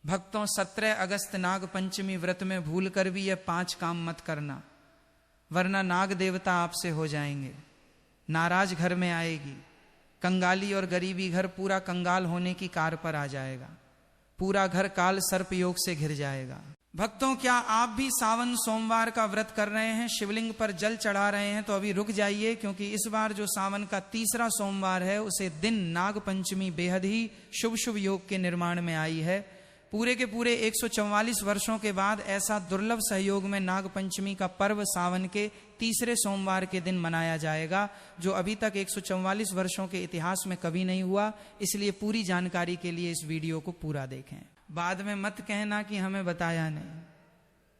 भक्तों 17 अगस्त नाग पंचमी व्रत में भूल कर भी यह 5 काम मत करना, वरना नाग देवता आपसे हो जाएंगे, नाराज घर में आएगी, कंगाली और गरीबी घर पूरा कंगाल होने की कार पर आ जाएगा, पूरा घर काल सर्प योग से घिर जाएगा। भक्तों, क्या आप भी सावन सोमवार का व्रत कर रहे हैं, शिवलिंग पर जल चढ़ा रहे हैं? तो अभी रुक जाइए, क्योंकि इस बार जो सावन का तीसरा सोमवार है उसे दिन नाग पंचमी बेहद ही शुभ शुभ योग के निर्माण में आई है। पूरे के पूरे 144 वर्षों के बाद ऐसा दुर्लभ सहयोग में नाग पंचमी का पर्व सावन के तीसरे सोमवार के दिन मनाया जाएगा, जो अभी तक 144 वर्षों के इतिहास में कभी नहीं हुआ। इसलिए पूरी जानकारी के लिए इस वीडियो को पूरा देखें, बाद में मत कहना कि हमें बताया नहीं।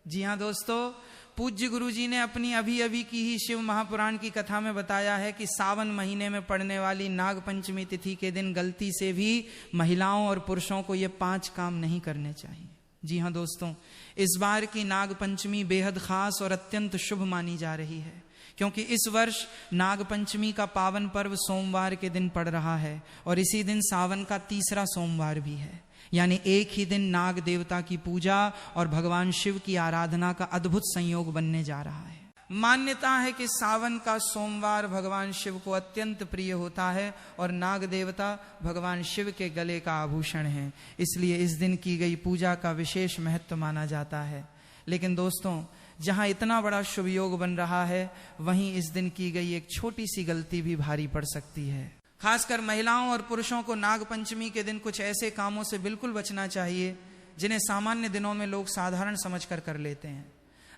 जी हाँ दोस्तों, पूज्य गुरु जी ने अपनी अभी अभी की ही शिव महापुराण की कथा में बताया है कि सावन महीने में पड़ने वाली नाग पंचमी तिथि के दिन गलती से भी महिलाओं और पुरुषों को ये 5 काम नहीं करने चाहिए। जी हाँ दोस्तों, इस बार की नाग पंचमी बेहद खास और अत्यंत शुभ मानी जा रही है, क्योंकि इस वर्ष नाग पंचमी का पावन पर्व सोमवार के दिन पड़ रहा है और इसी दिन सावन का तीसरा सोमवार भी है। यानी एक ही दिन नाग देवता की पूजा और भगवान शिव की आराधना का अद्भुत संयोग बनने जा रहा है। मान्यता है कि सावन का सोमवार भगवान शिव को अत्यंत प्रिय होता है और नाग देवता भगवान शिव के गले का आभूषण है, इसलिए इस दिन की गई पूजा का विशेष महत्व माना जाता है। लेकिन दोस्तों, जहां इतना बड़ा शुभ योग बन रहा है, वहीं इस दिन की गई एक छोटी सी गलती भी भारी पड़ सकती है। खासकर महिलाओं और पुरुषों को नाग पंचमी के दिन कुछ ऐसे कामों से बिल्कुल बचना चाहिए जिन्हें सामान्य दिनों में लोग साधारण समझकर कर लेते हैं।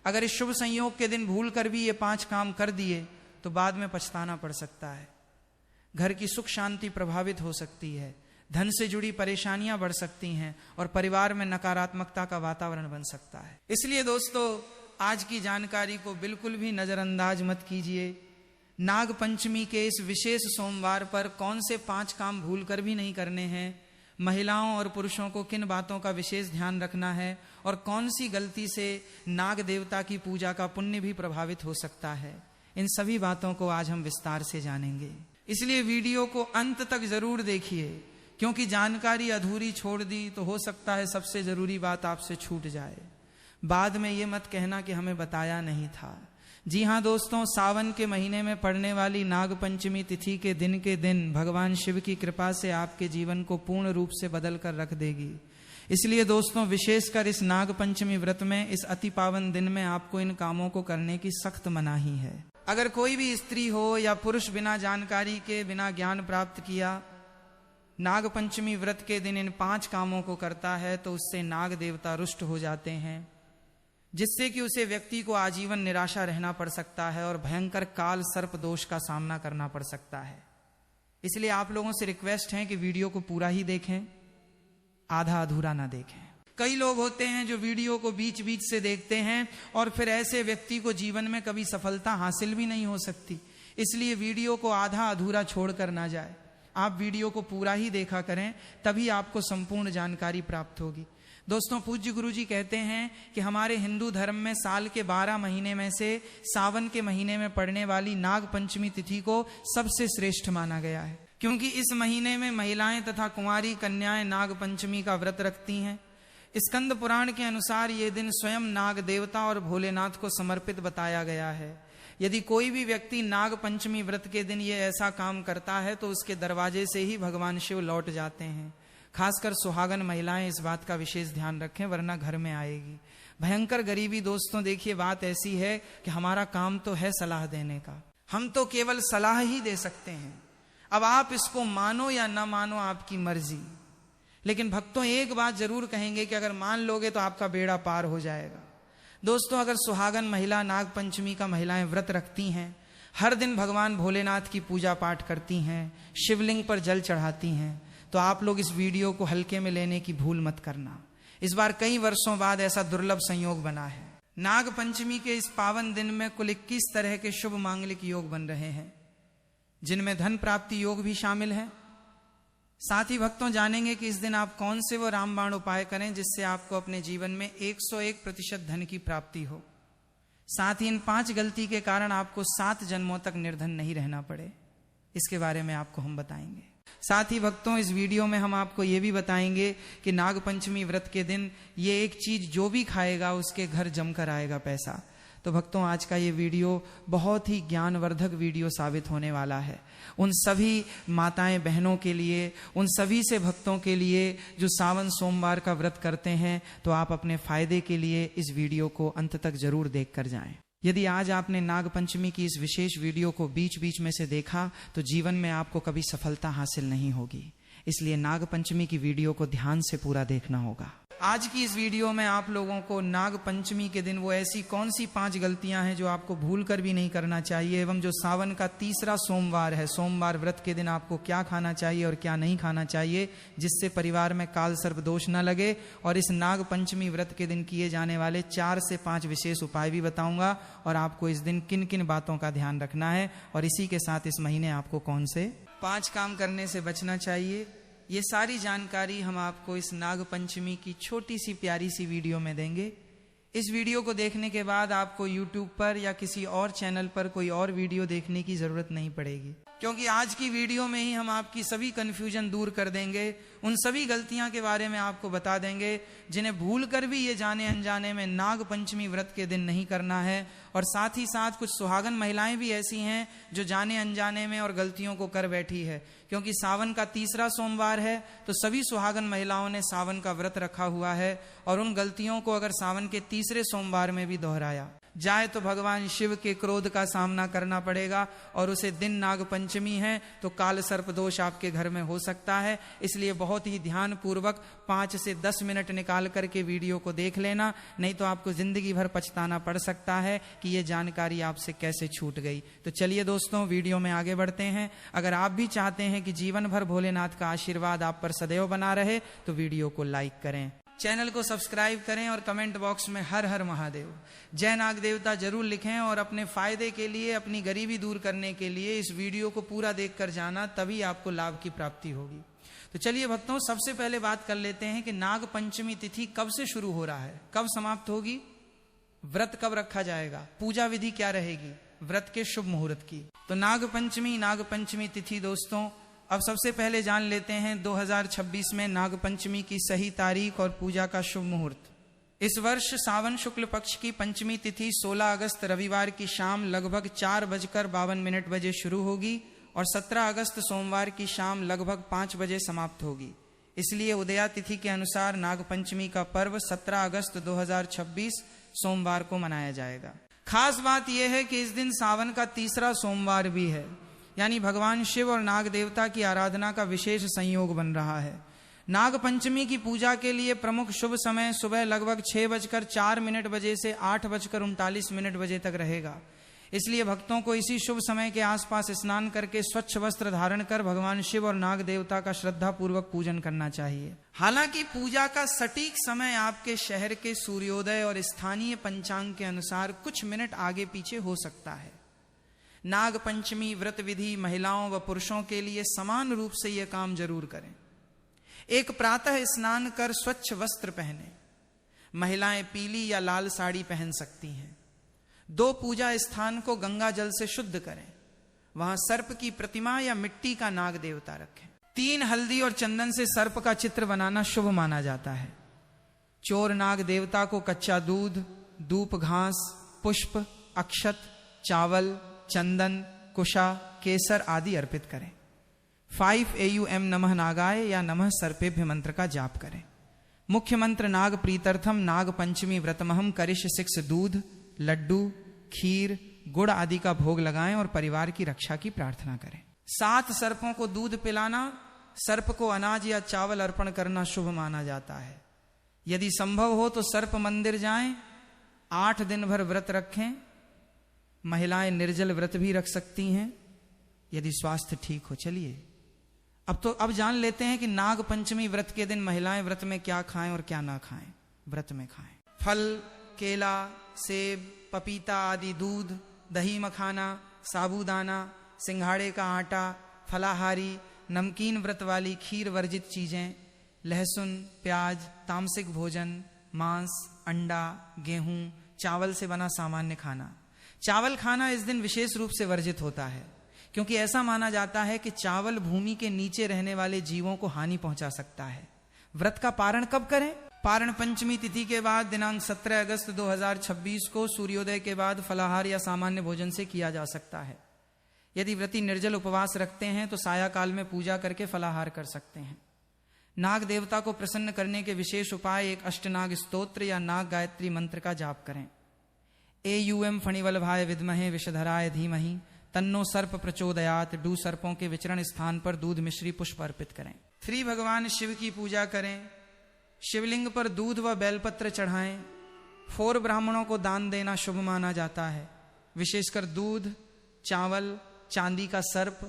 अगर इस शुभ संयोग के दिन भूल कर भी ये 5 काम कर दिए तो बाद में पछताना पड़ सकता है। घर की सुख शांति प्रभावित हो सकती है, धन से जुड़ी परेशानियां बढ़ सकती हैं और परिवार में नकारात्मकता का वातावरण बन सकता है। इसलिए दोस्तों, आज की जानकारी को बिल्कुल भी नजरअंदाज मत कीजिए। नाग पंचमी के इस विशेष सोमवार पर कौन से 5 काम भूल कर भी नहीं करने हैं, महिलाओं और पुरुषों को किन बातों का विशेष ध्यान रखना है और कौन सी गलती से नाग देवता की पूजा का पुण्य भी प्रभावित हो सकता है, इन सभी बातों को आज हम विस्तार से जानेंगे। इसलिए वीडियो को अंत तक जरूर देखिए, क्योंकि जानकारी अधूरी छोड़ दी तो हो सकता है सबसे जरूरी बात आपसे छूट जाए। बाद में ये मत कहना कि हमें बताया नहीं था। जी हाँ दोस्तों, सावन के महीने में पड़ने वाली नाग पंचमी तिथि के दिन भगवान शिव की कृपा से आपके जीवन को पूर्ण रूप से बदल कर रख देगी। इसलिए दोस्तों, विशेषकर इस नाग पंचमी व्रत में, इस अति पावन दिन में आपको इन कामों को करने की सख्त मनाही है। अगर कोई भी स्त्री हो या पुरुष बिना जानकारी के, बिना ज्ञान प्राप्त किया नाग पंचमी व्रत के दिन इन 5 कामों को करता है तो उससे नाग देवता रुष्ट हो जाते हैं, जिससे कि उसे व्यक्ति को आजीवन निराशा रहना पड़ सकता है और भयंकर काल सर्प दोष का सामना करना पड़ सकता है। इसलिए आप लोगों से रिक्वेस्ट है कि वीडियो को पूरा ही देखें, आधा अधूरा ना देखें। कई लोग होते हैं जो वीडियो को बीच बीच से देखते हैं और फिर ऐसे व्यक्ति को जीवन में कभी सफलता हासिल भी नहीं हो सकती। इसलिए वीडियो को आधा अधूरा छोड़कर ना जाए, आप वीडियो को पूरा ही देखा करें, तभी आपको संपूर्ण जानकारी प्राप्त होगी। दोस्तों, पूज्य गुरु जी कहते हैं कि हमारे हिंदू धर्म में साल के 12 महीने में से सावन के महीने में पड़ने वाली नाग पंचमी तिथि को सबसे श्रेष्ठ माना गया है, क्योंकि इस महीने में महिलाएं तथा कुंवारी कन्याएं नाग पंचमी का व्रत रखती हैं। स्कंद पुराण के अनुसार ये दिन स्वयं नाग देवता और भोलेनाथ को समर्पित बताया गया है। यदि कोई भी व्यक्ति नाग पंचमी व्रत के दिन ये ऐसा काम करता है तो उसके दरवाजे से ही भगवान शिव लौट जाते हैं। खासकर सुहागन महिलाएं इस बात का विशेष ध्यान रखें, वरना घर में आएगी भयंकर गरीबी। दोस्तों देखिए, बात ऐसी है कि हमारा काम तो है सलाह देने का, हम तो केवल सलाह ही दे सकते हैं। अब आप इसको मानो या ना मानो, आपकी मर्जी। लेकिन भक्तों, एक बात जरूर कहेंगे कि अगर मान लोगे तो आपका बेड़ा पार हो जाएगा। दोस्तों, अगर सुहागन महिला नाग पंचमी का महिलाएं व्रत रखती हैं, हर दिन भगवान भोलेनाथ की पूजा पाठ करती हैं, शिवलिंग पर जल चढ़ाती हैं, तो आप लोग इस वीडियो को हल्के में लेने की भूल मत करना। इस बार कई वर्षों बाद ऐसा दुर्लभ संयोग बना है। नाग पंचमी के इस पावन दिन में कुल 21 तरह के शुभ मांगलिक योग बन रहे हैं, जिनमें धन प्राप्ति योग भी शामिल है। साथ ही भक्तों, जानेंगे कि इस दिन आप कौन से वो रामबाण उपाय करें जिससे आपको अपने जीवन में 101% धन की प्राप्ति हो। साथ ही इन 5 गलती के कारण आपको 7 जन्मों तक निर्धन नहीं रहना पड़े, इसके बारे में आपको हम बताएंगे। साथ ही भक्तों, इस वीडियो में हम आपको ये भी बताएंगे कि नागपंचमी व्रत के दिन ये एक चीज जो भी खाएगा उसके घर जमकर आएगा पैसा। तो भक्तों, आज का ये वीडियो बहुत ही ज्ञानवर्धक वीडियो साबित होने वाला है उन सभी माताएं बहनों के लिए, उन सभी से भक्तों के लिए जो सावन सोमवार का व्रत करते हैं। तो आप अपने फायदे के लिए इस वीडियो को अंत तक जरूर देख कर जाएं। यदि आज आपने नागपंचमी की इस विशेष वीडियो को बीच बीच में से देखा तो जीवन में आपको कभी सफलता हासिल नहीं होगी। इसलिए नागपंचमी की वीडियो को ध्यान से पूरा देखना होगा। आज की इस वीडियो में आप लोगों को नागपंचमी के दिन वो ऐसी कौन सी 5 गलतियां हैं जो आपको भूल कर भी नहीं करना चाहिए, एवं जो सावन का तीसरा सोमवार है, सोमवार व्रत के दिन आपको क्या खाना चाहिए और क्या नहीं खाना चाहिए, जिससे परिवार में काल सर्प दोष न लगे। और इस नागपंचमी व्रत के दिन किए जाने वाले 4 से 5 विशेष उपाय भी बताऊंगा, और आपको इस दिन किन किन बातों का ध्यान रखना है, और इसी के साथ इस महीने आपको कौन से 5 काम करने से बचना चाहिए। ये सारी जानकारी हम आपको इस नागपंचमी की छोटी सी प्यारी सी वीडियो में देंगे। इस वीडियो को देखने के बाद आपको YouTube पर या किसी और चैनल पर कोई और वीडियो देखने की जरूरत नहीं पड़ेगी, क्योंकि आज की वीडियो में ही हम आपकी सभी कंफ्यूजन दूर कर देंगे। उन सभी गलतियां के बारे में आपको बता देंगे जिन्हें भूल कर भी ये जाने अनजाने में नागपंचमी व्रत के दिन नहीं करना है। और साथ ही साथ कुछ सुहागन महिलाएं भी ऐसी हैं जो जाने अनजाने में और गलतियों को कर बैठी है, क्योंकि सावन का तीसरा सोमवार है तो सभी सुहागन महिलाओं ने सावन का व्रत रखा हुआ है, और उन गलतियों को अगर सावन के तीसरे सोमवार में भी दोहराया जाए तो भगवान शिव के क्रोध का सामना करना पड़ेगा, और उसे दिन नागपंचमी है तो काल सर्प दोष आपके घर में हो सकता है। इसलिए बहुत ही ध्यान पूर्वक 5 से 10 मिनट निकाल करके वीडियो को देख लेना, नहीं तो आपको जिंदगी भर पछताना पड़ सकता है कि ये जानकारी आपसे कैसे छूट गई। तो चलिए दोस्तों, वीडियो में आगे बढ़ते हैं। अगर आप भी चाहते हैं कि जीवन भर भोलेनाथ का आशीर्वाद आप पर सदैव बना रहे तो वीडियो को लाइक करें, चैनल को सब्सक्राइब करें, और कमेंट बॉक्स में हर हर महादेव जय नाग देवता जरूर लिखें। और अपने फायदे के लिए, अपनी गरीबी दूर करने के लिए इस वीडियो को पूरा देखकर जाना, तभी आपको लाभ की प्राप्ति होगी। तो चलिए भक्तों, सबसे पहले बात कर लेते हैं कि नागपंचमी तिथि कब से शुरू हो रहा है, कब समाप्त होगी, व्रत कब रखा जाएगा, पूजा विधि क्या रहेगी व्रत के शुभ मुहूर्त की। तो नागपंचमी तिथि दोस्तों, अब सबसे पहले जान लेते हैं 2026 में नागपंचमी की सही तारीख और पूजा का शुभ मुहूर्त। इस वर्ष सावन शुक्ल पक्ष की पंचमी तिथि 16 अगस्त रविवार की शाम लगभग 4:52 बजे शुरू होगी, और 17 अगस्त सोमवार की शाम लगभग 5 बजे समाप्त होगी। इसलिए उदया तिथि के अनुसार नागपंचमी का पर्व 17 अगस्त 2026 सोमवार को मनाया जाएगा। खास बात यह है कि इस दिन सावन का तीसरा सोमवार भी है, यानी भगवान शिव और नाग देवता की आराधना का विशेष संयोग बन रहा है। नागपंचमी की पूजा के लिए प्रमुख शुभ समय सुबह लगभग 6:04 बजे से 8:39 बजे तक रहेगा। इसलिए भक्तों को इसी शुभ समय के आसपास स्नान करके स्वच्छ वस्त्र धारण कर भगवान शिव और नाग देवता का श्रद्धा पूर्वक पूजन करना चाहिए। हालांकि पूजा का सटीक समय आपके शहर के सूर्योदय और स्थानीय पंचांग के अनुसार कुछ मिनट आगे पीछे हो सकता है। नागपंचमी व्रत विधि महिलाओं व पुरुषों के लिए समान रूप से यह काम जरूर करें। एक प्रातः स्नान कर स्वच्छ वस्त्र पहने, महिलाएं पीली या लाल साड़ी पहन सकती हैं। 2 पूजा स्थान को गंगा जल से शुद्ध करें, वहां सर्प की प्रतिमा या मिट्टी का नाग देवता रखें। 3 हल्दी और चंदन से सर्प का चित्र बनाना शुभ माना जाता है। चोर नाग देवता को कच्चा दूध, धूप, घास, पुष्प, अक्षत, चावल, चंदन, कुशा, केसर आदि अर्पित करें। 5 AUM नमः नागाय या नमः सर्पेभ्य मंत्र का जाप करें। मुख्य मंत्र नाग प्रीत्यर्थम नाग पंचमी व्रतमहम करिष्य 6 दूध, लड्डू, खीर, गुड़ आदि का भोग लगाएं और परिवार की रक्षा की प्रार्थना करें। 7 सर्पों को दूध पिलाना, सर्प को अनाज या चावल अर्पण करना शुभ माना जाता है। यदि संभव हो तो सर्प मंदिर जाएं, 8 दिन भर व्रत रखें। महिलाएं निर्जल व्रत भी रख सकती हैं यदि स्वास्थ्य ठीक हो। चलिए अब जान लेते हैं कि नाग पंचमी व्रत के दिन महिलाएं व्रत में क्या खाएं और क्या ना खाएं। व्रत में खाएं फल, केला, सेब, पपीता आदि, दूध, दही मखाना, साबूदाना, सिंघाड़े का आटा, फलाहारी, नमकीन व्रत वाली खीर वर्जित चीजें, लहसुन, प्याज, तामसिक भोजन, मांस, अंडा, गेहूं, चावल से बना सामान्य खाना। चावल खाना इस दिन विशेष रूप से वर्जित होता है, क्योंकि ऐसा माना जाता है कि चावल भूमि के नीचे रहने वाले जीवों को हानि पहुंचा सकता है। व्रत का पारण कब करें? पारण पंचमी तिथि के बाद दिनांक 17 अगस्त 2026 को सूर्योदय के बाद फलाहार या सामान्य भोजन से किया जा सकता है। यदि व्रती निर्जल उपवास रखते हैं तो साया काल में पूजा करके फलाहार कर सकते हैं। नाग देवता को प्रसन्न करने के विशेष उपाय एक अष्टनाग स्तोत्र या नाग गायत्री मंत्र का जाप करें। एयूएम फणिवल्भाय विद्महे विषधराय धीमहि तन्नो सर्प प्रचोदयात। डू सर्पों के विचरण स्थान पर दूध मिश्री पुष्प अर्पित करें। 3 भगवान शिव की पूजा करें। शिवलिंग पर दूध व बेलपत्र चढ़ाएं। 4 ब्राह्मणों को दान देना शुभ माना जाता है, विशेषकर दूध, चावल, चांदी का सर्प।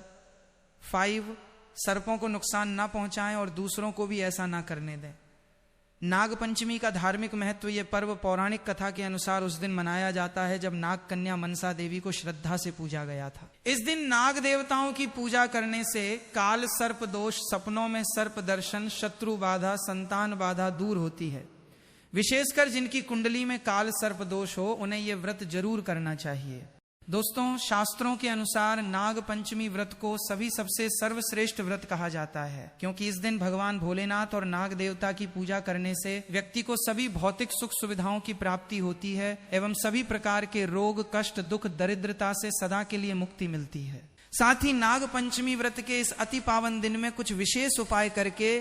5 सर्पों को नुकसान ना पहुंचाएं और दूसरों को भी ऐसा ना करने दें। नाग पंचमी का धार्मिक महत्व। ये पर्व पौराणिक कथा के अनुसार उस दिन मनाया जाता है जब नाग कन्या मनसा देवी को श्रद्धा से पूजा गया था। इस दिन नाग देवताओं की पूजा करने से काल सर्प दोष, सपनों में सर्प दर्शन, शत्रु बाधा, संतान बाधा दूर होती है। विशेषकर जिनकी कुंडली में काल सर्प दोष हो उन्हें यह व्रत जरूर करना चाहिए। दोस्तों, शास्त्रों के अनुसार नाग पंचमी व्रत को सभी सबसे सर्वश्रेष्ठ व्रत कहा जाता है, क्योंकि इस दिन भगवान भोलेनाथ और नाग देवता की पूजा करने से व्यक्ति को सभी भौतिक सुख सुविधाओं की प्राप्ति होती है एवं सभी प्रकार के रोग, कष्ट, दुख, दरिद्रता से सदा के लिए मुक्ति मिलती है। साथ ही नाग पंचमी व्रत के इस अति पावन दिन में कुछ विशेष उपाय करके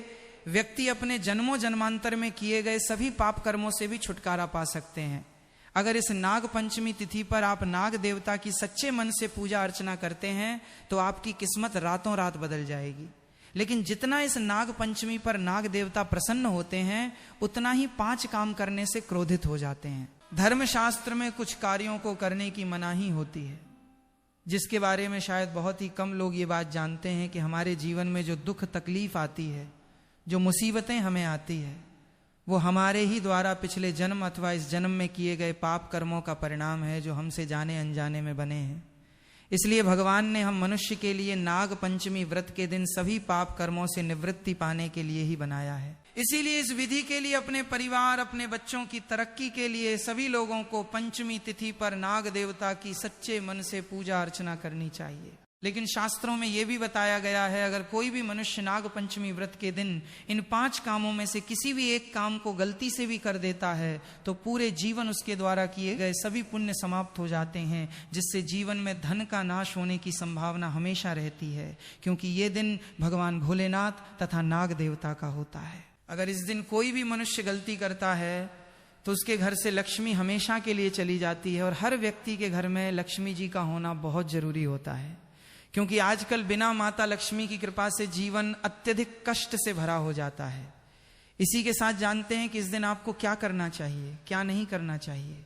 व्यक्ति अपने जन्मों जन्मांतर में किए गए सभी पाप कर्मों से भी छुटकारा पा सकते हैं। अगर इस नाग पंचमी तिथि पर आप नाग देवता की सच्चे मन से पूजा अर्चना करते हैं तो आपकी किस्मत रातों रात बदल जाएगी। लेकिन जितना इस नाग पंचमी पर नाग देवता प्रसन्न होते हैं उतना ही 5 काम करने से क्रोधित हो जाते हैं। धर्मशास्त्र में कुछ कार्यों को करने की मनाही होती है, जिसके बारे में शायद बहुत ही कम लोग ये बात जानते हैं कि हमारे जीवन में जो दुख तकलीफ आती है, जो मुसीबतें हमें आती है, वो हमारे ही द्वारा पिछले जन्म अथवा इस जन्म में किए गए पाप कर्मों का परिणाम है जो हमसे जाने अनजाने में बने हैं। इसलिए भगवान ने हम मनुष्य के लिए नाग पंचमी व्रत के दिन सभी पाप कर्मों से निवृत्ति पाने के लिए ही बनाया है। इसीलिए इस विधि के लिए अपने परिवार, अपने बच्चों की तरक्की के लिए सभी लोगों को पंचमी तिथि पर नाग देवता की सच्चे मन से पूजा अर्चना करनी चाहिए। लेकिन शास्त्रों में यह भी बताया गया है, अगर कोई भी मनुष्य नाग पंचमी व्रत के दिन इन 5 कामों में से किसी भी एक काम को गलती से भी कर देता है तो पूरे जीवन उसके द्वारा किए गए सभी पुण्य समाप्त हो जाते हैं, जिससे जीवन में धन का नाश होने की संभावना हमेशा रहती है, क्योंकि ये दिन भगवान भोलेनाथ तथा नाग देवता का होता है। अगर इस दिन कोई भी मनुष्य गलती करता है तो उसके घर से लक्ष्मी हमेशा के लिए चली जाती है। और हर व्यक्ति के घर में लक्ष्मी जी का होना बहुत जरूरी होता है, क्योंकि आजकल बिना माता लक्ष्मी की कृपा से जीवन अत्यधिक कष्ट से भरा हो जाता है। इसी के साथ जानते हैं कि इस दिन आपको क्या करना चाहिए, क्या नहीं करना चाहिए।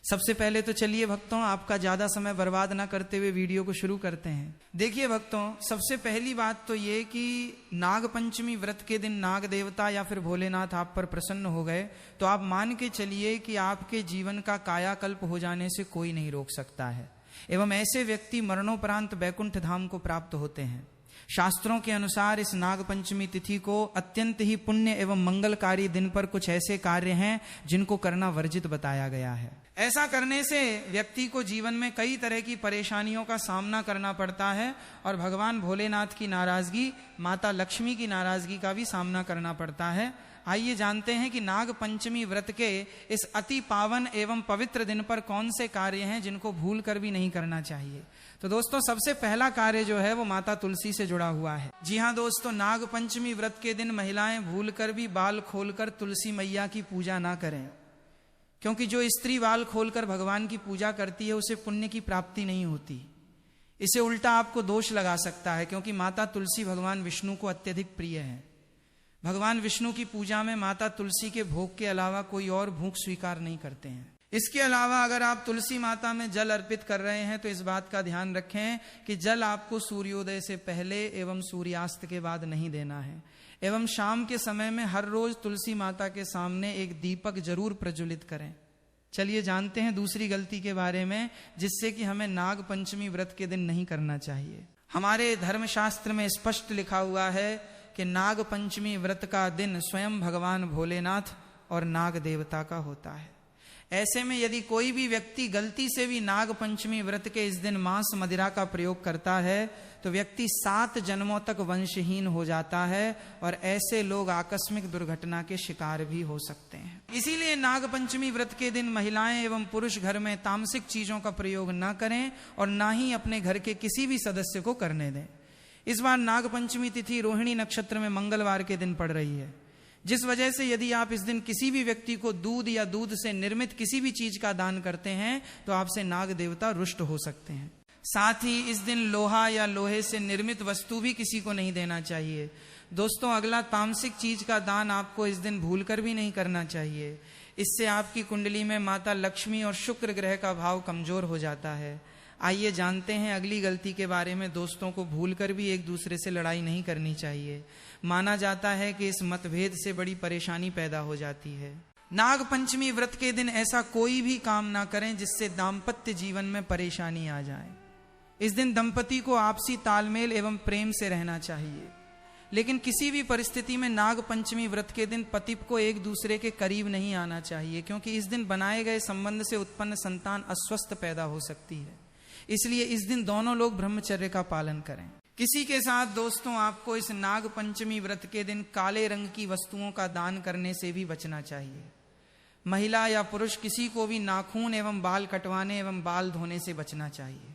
सबसे पहले तो चलिए भक्तों, आपका ज्यादा समय बर्बाद ना करते हुए वीडियो को शुरू करते हैं। देखिए भक्तों, सबसे पहली बात तो ये कि नाग पंचमी व्रत के दिन नाग देवता या फिर भोलेनाथ आप पर प्रसन्न हो गए तो आप मान के चलिए कि आपके जीवन का कायाकल्प हो जाने से कोई नहीं रोक सकता है, एवं ऐसे व्यक्ति मरणोपरांत वैकुंठ धाम को प्राप्त होते हैं। शास्त्रों के अनुसार इस नाग पंचमी तिथि को अत्यंत ही पुण्य एवं मंगलकारी दिन पर कुछ ऐसे कार्य हैं जिनको करना वर्जित बताया गया है। ऐसा करने से व्यक्ति को जीवन में कई तरह की परेशानियों का सामना करना पड़ता है और भगवान भोलेनाथ की नाराजगी, माता लक्ष्मी की नाराजगी का भी सामना करना पड़ता है। आइए जानते हैं कि नाग पंचमी व्रत के इस अति पावन एवं पवित्र दिन पर कौन से कार्य हैं जिनको भूल कर भी नहीं करना चाहिए। तो दोस्तों, सबसे पहला कार्य जो है वो माता तुलसी से जुड़ा हुआ है। जी हाँ दोस्तों, नाग पंचमी व्रत के दिन महिलाएं भूल कर भी बाल खोलकर तुलसी मैया की पूजा ना करें, क्योंकि जो स्त्री बाल खोलकर भगवान की पूजा करती है उसे पुण्य की प्राप्ति नहीं होती। इसे उल्टा आपको दोष लगा सकता है, क्योंकि माता तुलसी भगवान विष्णु को अत्यधिक प्रिय है। भगवान विष्णु की पूजा में माता तुलसी के भोग के अलावा कोई और भोग स्वीकार नहीं करते हैं। इसके अलावा अगर आप तुलसी माता में जल अर्पित कर रहे हैं तो इस बात का ध्यान रखें कि जल आपको सूर्योदय से पहले एवं सूर्यास्त के बाद नहीं देना है, एवं शाम के समय में हर रोज तुलसी माता के सामने एक दीपक जरूर प्रज्वलित करें। चलिए जानते हैं दूसरी गलती के बारे में, जिससे कि हमें नाग पंचमी व्रत के दिन नहीं करना चाहिए। हमारे धर्मशास्त्र में स्पष्ट लिखा हुआ है कि नाग पंचमी व्रत का दिन स्वयं भगवान भोलेनाथ और नाग देवता का होता है। ऐसे में यदि कोई भी व्यक्ति गलती से भी नाग पंचमी व्रत के इस दिन मांस मदिरा का प्रयोग करता है तो व्यक्ति 7 जन्मों तक वंशहीन हो जाता है और ऐसे लोग आकस्मिक दुर्घटना के शिकार भी हो सकते हैं। इसीलिए नाग पंचमी व्रत के दिन महिलाएं एवं पुरुष घर में तामसिक चीजों का प्रयोग न करें और ना ही अपने घर के किसी भी सदस्य को करने दें। इस बार नाग पंचमी तिथि रोहिणी नक्षत्र में मंगलवार के दिन पड़ रही है, जिस वजह से यदि आप इस दिन किसी भी व्यक्ति को दूध या दूध से निर्मित किसी भी चीज का दान करते हैं तो आपसे नाग देवता रुष्ट हो सकते हैं। साथ ही इस दिन लोहा या लोहे से निर्मित वस्तु भी किसी को नहीं देना चाहिए। दोस्तों, अगला तामसिक चीज का दान आपको इस दिन भूलकर भी नहीं करना चाहिए। इससे आपकी कुंडली में माता लक्ष्मी और शुक्र ग्रह का भाव कमजोर हो जाता है। आइए जानते हैं अगली गलती के बारे में। दोस्तों को भूलकर भी एक दूसरे से लड़ाई नहीं करनी चाहिए। माना जाता है कि इस मतभेद से बड़ी परेशानी पैदा हो जाती है। नाग पंचमी व्रत के दिन ऐसा कोई भी काम ना करें जिससे दाम्पत्य जीवन में परेशानी आ जाए। इस दिन दंपति को आपसी तालमेल एवं प्रेम से रहना चाहिए, लेकिन किसी भी परिस्थिति में नाग पंचमी व्रत के दिन पति को एक दूसरे के करीब नहीं आना चाहिए, क्योंकि इस दिन बनाए गए संबंध से उत्पन्न संतान अस्वस्थ पैदा हो सकती है। इसलिए इस दिन दोनों लोग ब्रह्मचर्य का पालन करें। किसी के साथ दोस्तों आपको इस नाग पंचमी व्रत के दिन काले रंग की वस्तुओं का दान करने से भी बचना चाहिए। महिला या पुरुष किसी को भी नाखून एवं बाल कटवाने एवं बाल धोने से बचना चाहिए।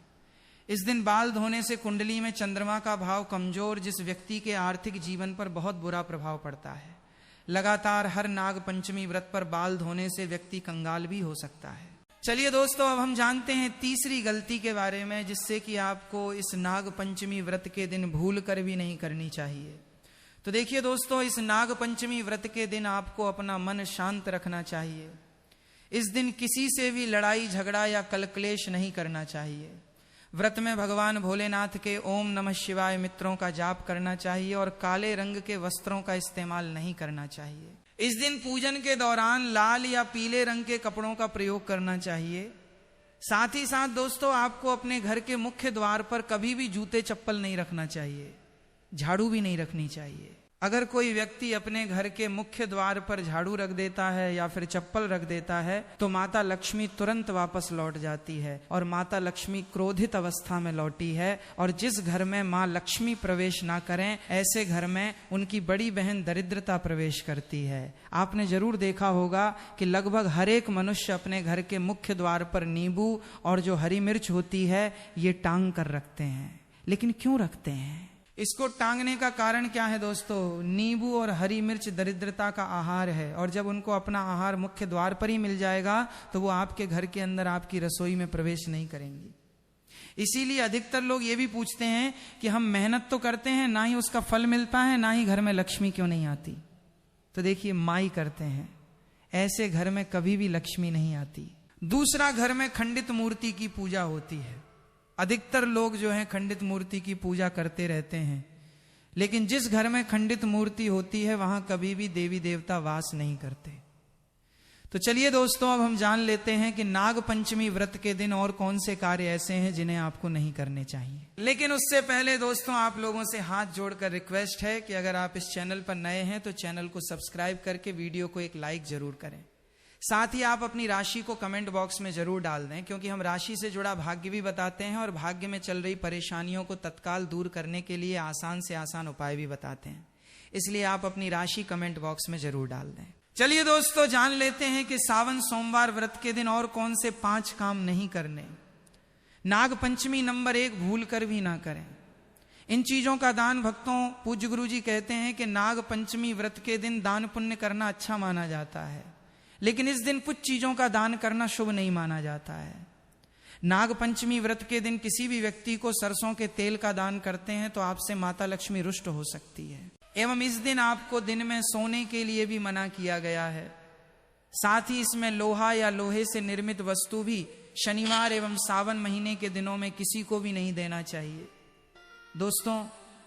इस दिन बाल धोने से कुंडली में चंद्रमा का भाव कमजोर, जिस व्यक्ति के आर्थिक जीवन पर बहुत बुरा प्रभाव पड़ता है। लगातार हर नाग पंचमी व्रत पर बाल धोने से व्यक्ति कंगाल भी हो सकता है। चलिए दोस्तों, अब हम जानते हैं तीसरी गलती के बारे में, जिससे कि आपको इस नाग पंचमी व्रत के दिन भूल कर भी नहीं करनी चाहिए। तो देखिए दोस्तों, इस नाग पंचमी व्रत के दिन आपको अपना मन शांत रखना चाहिए। इस दिन किसी से भी लड़ाई झगड़ा या कलक्लेश नहीं करना चाहिए। व्रत में भगवान भोलेनाथ के ओम नमः शिवाय मित्रों का जाप करना चाहिए और काले रंग के वस्त्रों का इस्तेमाल नहीं करना चाहिए। इस दिन पूजन के दौरान लाल या पीले रंग के कपड़ों का प्रयोग करना चाहिए। साथ ही साथ दोस्तों, आपको अपने घर के मुख्य द्वार पर कभी भी जूते चप्पल नहीं रखना चाहिए, झाड़ू भी नहीं रखनी चाहिए। अगर कोई व्यक्ति अपने घर के मुख्य द्वार पर झाड़ू रख देता है या फिर चप्पल रख देता है तो माता लक्ष्मी तुरंत वापस लौट जाती है और माता लक्ष्मी क्रोधित अवस्था में लौटी है। और जिस घर में माँ लक्ष्मी प्रवेश ना करें, ऐसे घर में उनकी बड़ी बहन दरिद्रता प्रवेश करती है। आपने जरूर देखा होगा कि लगभग हर एक मनुष्य अपने घर के मुख्य द्वार पर नींबू और जो हरी मिर्च होती है ये टांग कर रखते हैं। लेकिन क्यों रखते हैं? इसको टांगने का कारण क्या है दोस्तों? नींबू और हरी मिर्च दरिद्रता का आहार है, और जब उनको अपना आहार मुख्य द्वार पर ही मिल जाएगा तो वो आपके घर के अंदर आपकी रसोई में प्रवेश नहीं करेंगी। इसीलिए अधिकतर लोग ये भी पूछते हैं कि हम मेहनत तो करते हैं, ना ही उसका फल मिलता है, ना ही घर में लक्ष्मी क्यों नहीं आती। तो देखिए, माई करते हैं, ऐसे घर में कभी भी लक्ष्मी नहीं आती। दूसरा, घर में खंडित मूर्ति की पूजा होती है। अधिकतर लोग जो हैं खंडित मूर्ति की पूजा करते रहते हैं, लेकिन जिस घर में खंडित मूर्ति होती है वहां कभी भी देवी देवता वास नहीं करते। तो चलिए दोस्तों, अब हम जान लेते हैं कि नाग पंचमी व्रत के दिन और कौन से कार्य ऐसे हैं जिन्हें आपको नहीं करने चाहिए। लेकिन उससे पहले दोस्तों, आप लोगों से हाथ जोड़कर रिक्वेस्ट है कि अगर आप इस चैनल पर नए हैं तो चैनल को सब्सक्राइब करके वीडियो को एक लाइक जरूर करें। साथ ही आप अपनी राशि को कमेंट बॉक्स में जरूर डाल दें, क्योंकि हम राशि से जुड़ा भाग्य भी बताते हैं और भाग्य में चल रही परेशानियों को तत्काल दूर करने के लिए आसान से आसान उपाय भी बताते हैं। इसलिए आप अपनी राशि कमेंट बॉक्स में जरूर डाल दें। चलिए दोस्तों, जान लेते हैं कि सावन सोमवार व्रत के दिन और कौन से 5 काम नहीं करने। नाग पंचमी नंबर 1, भूल कर भी ना करें। इन चीजों का दान भक्तों, पूज्य गुरु जी कहते हैं कि नाग पंचमी व्रत के दिन दान पुण्य करना अच्छा माना जाता है, लेकिन इस दिन कुछ चीजों का दान करना शुभ नहीं माना जाता है। नाग पंचमी व्रत के दिन किसी भी व्यक्ति को सरसों के तेल का दान करते हैं तो आपसे माता लक्ष्मी रुष्ट हो सकती है। एवं इस दिन आपको दिन में सोने के लिए भी मना किया गया है। साथ ही इसमें लोहा या लोहे से निर्मित वस्तु भी शनिवार एवं सावन महीने के दिनों में किसी को भी नहीं देना चाहिए। दोस्तों,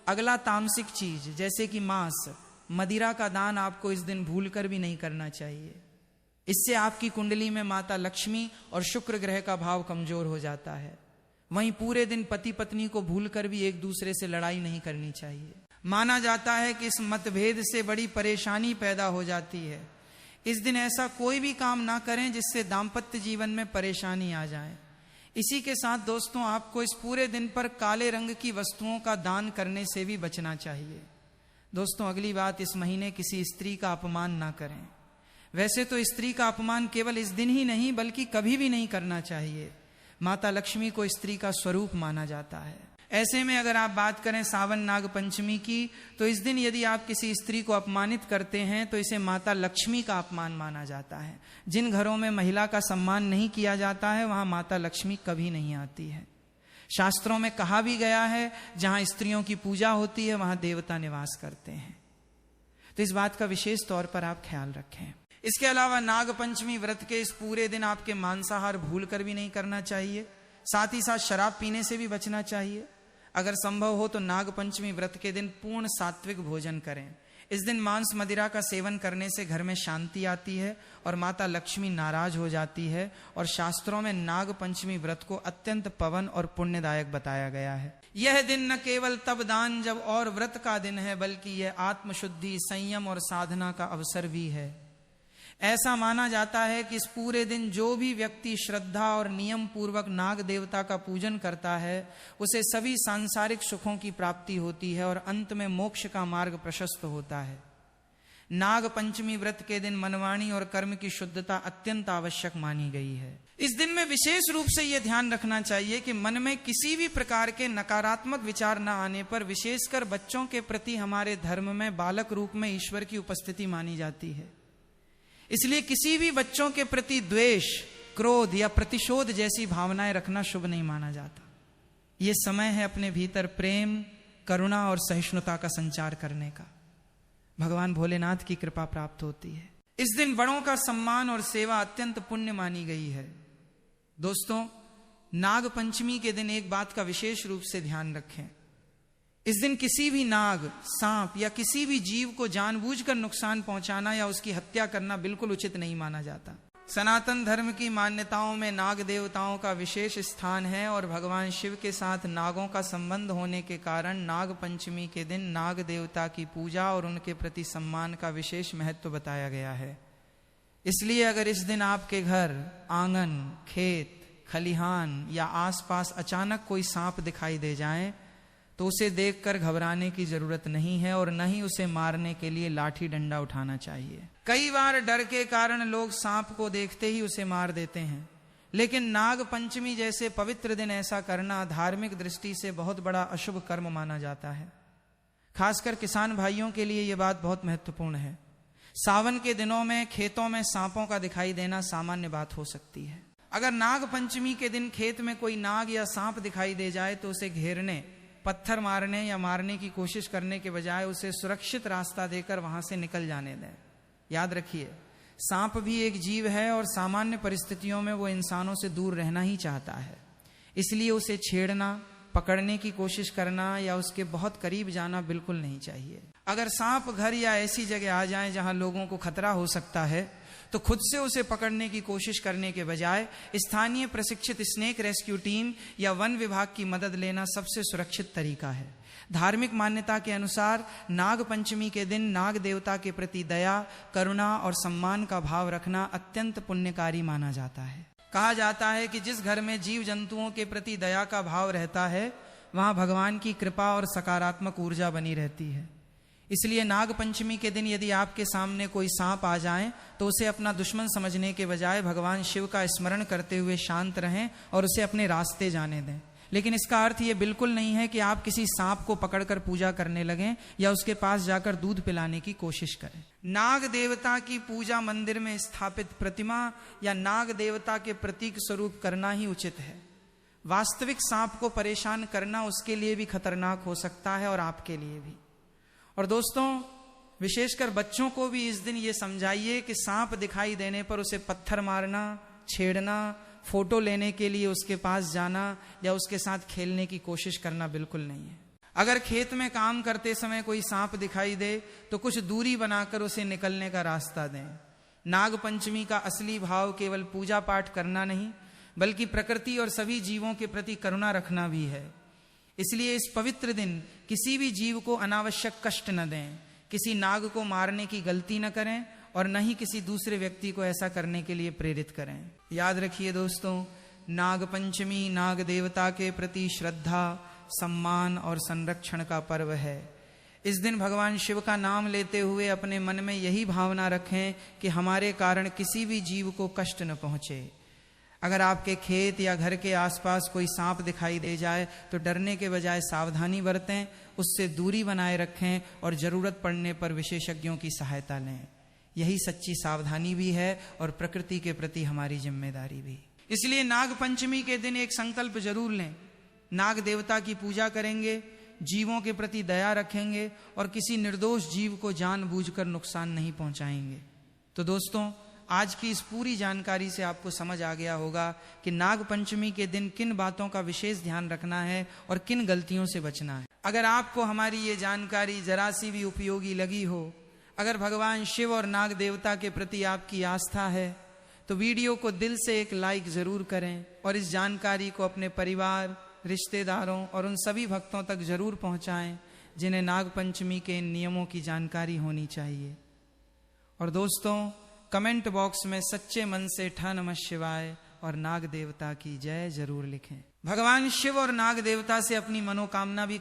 अगला तामसिक चीज जैसे कि मांस मदिरा का दान आपको इस दिन भूल कर भी नहीं करना चाहिए। इससे आपकी कुंडली में माता लक्ष्मी और शुक्र ग्रह का भाव कमजोर हो जाता है। वहीं पूरे दिन पति पत्नी को भूलकर भी एक दूसरे से लड़ाई नहीं करनी चाहिए। माना जाता है कि इस मतभेद से बड़ी परेशानी पैदा हो जाती है, इस दिन ऐसा कोई भी काम ना करें जिससे दाम्पत्य जीवन में परेशानी आ जाए। इसी के साथ दोस्तों, आपको इस पूरे दिन पर काले रंग की वस्तुओं का दान करने से भी बचना चाहिए। दोस्तों, अगली बात, इस महीने किसी स्त्री का अपमान ना करें। वैसे तो स्त्री का अपमान केवल इस दिन ही नहीं बल्कि कभी भी नहीं करना चाहिए। माता लक्ष्मी को स्त्री का स्वरूप माना जाता है। ऐसे में अगर आप बात करें सावन नाग पंचमी की, तो इस दिन यदि आप किसी स्त्री को अपमानित करते हैं तो इसे माता लक्ष्मी का अपमान माना जाता है। जिन घरों में महिला का सम्मान नहीं किया जाता है वहां माता लक्ष्मी कभी नहीं आती है। शास्त्रों में कहा भी गया है, जहां स्त्रियों की पूजा होती है वहां देवता निवास करते हैं। तो इस बात का विशेष तौर पर आप ख्याल रखें। इसके अलावा नाग पंचमी व्रत के इस पूरे दिन आपके मांसाहार भूल कर भी नहीं करना चाहिए। साथ ही साथ शराब पीने से भी बचना चाहिए। अगर संभव हो तो नाग पंचमी व्रत के दिन पूर्ण सात्विक भोजन करें। इस दिन मांस मदिरा का सेवन करने से घर में शांति आती है और माता लक्ष्मी नाराज हो जाती है। और शास्त्रों में नाग पंचमी व्रत को अत्यंत पवन और पुण्यदायक बताया गया है। यह दिन न केवल तब दान जब और व्रत का दिन है, बल्कि यह आत्मशुद्धि, संयम और साधना का अवसर भी है। ऐसा माना जाता है कि इस पूरे दिन जो भी व्यक्ति श्रद्धा और नियम पूर्वक नाग देवता का पूजन करता है उसे सभी सांसारिक सुखों की प्राप्ति होती है और अंत में मोक्ष का मार्ग प्रशस्त होता है। नाग पंचमी व्रत के दिन मनवाणी और कर्म की शुद्धता अत्यंत आवश्यक मानी गई है। इस दिन में विशेष रूप से यह ध्यान रखना चाहिए कि मन में किसी भी प्रकार के नकारात्मक विचार न आने पर, विशेषकर बच्चों के प्रति हमारे धर्म में बालक रूप में ईश्वर की उपस्थिति मानी जाती है। इसलिए किसी भी बच्चों के प्रति द्वेष, क्रोध या प्रतिशोध जैसी भावनाएं रखना शुभ नहीं माना जाता। यह समय है अपने भीतर प्रेम, करुणा और सहिष्णुता का संचार करने का। भगवान भोलेनाथ की कृपा प्राप्त होती है। इस दिन बड़ों का सम्मान और सेवा अत्यंत पुण्य मानी गई है। दोस्तों, नाग पंचमी के दिन एक बात का विशेष रूप से ध्यान रखें। इस दिन किसी भी नाग, सांप या किसी भी जीव को जानबूझकर नुकसान पहुंचाना या उसकी हत्या करना बिल्कुल उचित नहीं माना जाता। सनातन धर्म की मान्यताओं में नाग देवताओं का विशेष स्थान है और भगवान शिव के साथ नागों का संबंध होने के कारण नाग पंचमी के दिन नाग देवता की पूजा और उनके प्रति सम्मान का विशेष महत्व बताया गया है। इसलिए अगर इस दिन आपके घर, आंगन, खेत, खलिहान या आसपास अचानक कोई सांप दिखाई दे जाए तो उसे देखकर घबराने की जरूरत नहीं है और न ही उसे मारने के लिए लाठी डंडा उठाना चाहिए। कई बार डर के कारण लोग सांप को देखते ही उसे मार देते हैं, लेकिन नाग पंचमी जैसे पवित्र दिन ऐसा करना धार्मिक दृष्टि से बहुत बड़ा अशुभ कर्म माना जाता है। खासकर किसान भाइयों के लिए यह बात बहुत महत्वपूर्ण है। सावन के दिनों में खेतों में सांपों का दिखाई देना सामान्य बात हो सकती है। अगर नाग पंचमी के दिन खेत में कोई नाग या सांप दिखाई दे जाए तो उसे घेरने, पत्थर मारने या मारने की कोशिश करने के बजाय उसे सुरक्षित रास्ता देकर वहां से निकल जाने दें। याद रखिए, सांप भी एक जीव है और सामान्य परिस्थितियों में वो इंसानों से दूर रहना ही चाहता है। इसलिए उसे छेड़ना, पकड़ने की कोशिश करना या उसके बहुत करीब जाना बिल्कुल नहीं चाहिए। अगर सांप घर या ऐसी जगह आ जाए जहां लोगों को खतरा हो सकता है तो खुद से उसे पकड़ने की कोशिश करने के बजाय स्थानीय प्रशिक्षित स्नेक रेस्क्यू टीम या वन विभाग की मदद लेना सबसे सुरक्षित तरीका है। धार्मिक मान्यता के अनुसार नाग पंचमी के दिन नाग देवता के प्रति दया, करुणा और सम्मान का भाव रखना अत्यंत पुण्यकारी माना जाता है। कहा जाता है कि जिस घर में जीव जंतुओं के प्रति दया का भाव रहता है वहां भगवान की कृपा और सकारात्मक ऊर्जा बनी रहती है। इसलिए नाग पंचमी के दिन यदि आपके सामने कोई सांप आ जाए तो उसे अपना दुश्मन समझने के बजाय भगवान शिव का स्मरण करते हुए शांत रहें और उसे अपने रास्ते जाने दें। लेकिन इसका अर्थ ये बिल्कुल नहीं है कि आप किसी सांप को पकड़कर पूजा करने लगें या उसके पास जाकर दूध पिलाने की कोशिश करें। नाग देवता की पूजा मंदिर में स्थापित प्रतिमा या नाग देवता के प्रतीक स्वरूप करना ही उचित है। वास्तविक सांप को परेशान करना उसके लिए भी खतरनाक हो सकता है और आपके लिए भी। और दोस्तों, विशेषकर बच्चों को भी इस दिन ये समझाइए कि सांप दिखाई देने पर उसे पत्थर मारना, छेड़ना, फोटो लेने के लिए उसके पास जाना या उसके साथ खेलने की कोशिश करना बिल्कुल नहीं है। अगर खेत में काम करते समय कोई सांप दिखाई दे तो कुछ दूरी बनाकर उसे निकलने का रास्ता दें। नाग पंचमी का असली भाव केवल पूजा पाठ करना नहीं बल्कि प्रकृति और सभी जीवों के प्रति करुणा रखना भी है। इसलिए इस पवित्र दिन किसी भी जीव को अनावश्यक कष्ट न दें, किसी नाग को मारने की गलती न करें और न ही किसी दूसरे व्यक्ति को ऐसा करने के लिए प्रेरित करें। याद रखिए दोस्तों, नाग पंचमी नाग देवता के प्रति श्रद्धा, सम्मान और संरक्षण का पर्व है। इस दिन भगवान शिव का नाम लेते हुए अपने मन में यही भावना रखें कि हमारे कारण किसी भी जीव को कष्ट न पहुंचे। अगर आपके खेत या घर के आसपास कोई सांप दिखाई दे जाए तो डरने के बजाय सावधानी बरतें, उससे दूरी बनाए रखें और जरूरत पड़ने पर विशेषज्ञों की सहायता लें। यही सच्ची सावधानी भी है और प्रकृति के प्रति हमारी जिम्मेदारी भी। इसलिए नाग पंचमी के दिन एक संकल्प जरूर लें। नाग देवता की पूजा करेंगे, जीवों के प्रति दया रखेंगे और किसी निर्दोष जीव को जानबूझकर नुकसान नहीं पहुंचाएंगे। तो दोस्तों, आज की इस पूरी जानकारी से आपको समझ आ गया होगा कि नाग पंचमी के दिन किन बातों का विशेष ध्यान रखना है और किन गलतियों से बचना है। अगर आपको हमारी ये जानकारी जरा सी भी उपयोगी लगी हो, अगर भगवान शिव और नाग देवता के प्रति आपकी आस्था है, तो वीडियो को दिल से एक लाइक जरूर करें और इस जानकारी को अपने परिवार, रिश्तेदारों और उन सभी भक्तों तक जरूर पहुंचाएं जिन्हें नाग पंचमी के इन नियमों की जानकारी होनी चाहिए। और दोस्तों, कमेंट बॉक्स में सच्चे मन से ठा नमः शिवाय और नाग देवता की जय जरूर लिखें। भगवान शिव और नाग देवता से अपनी मनोकामना भी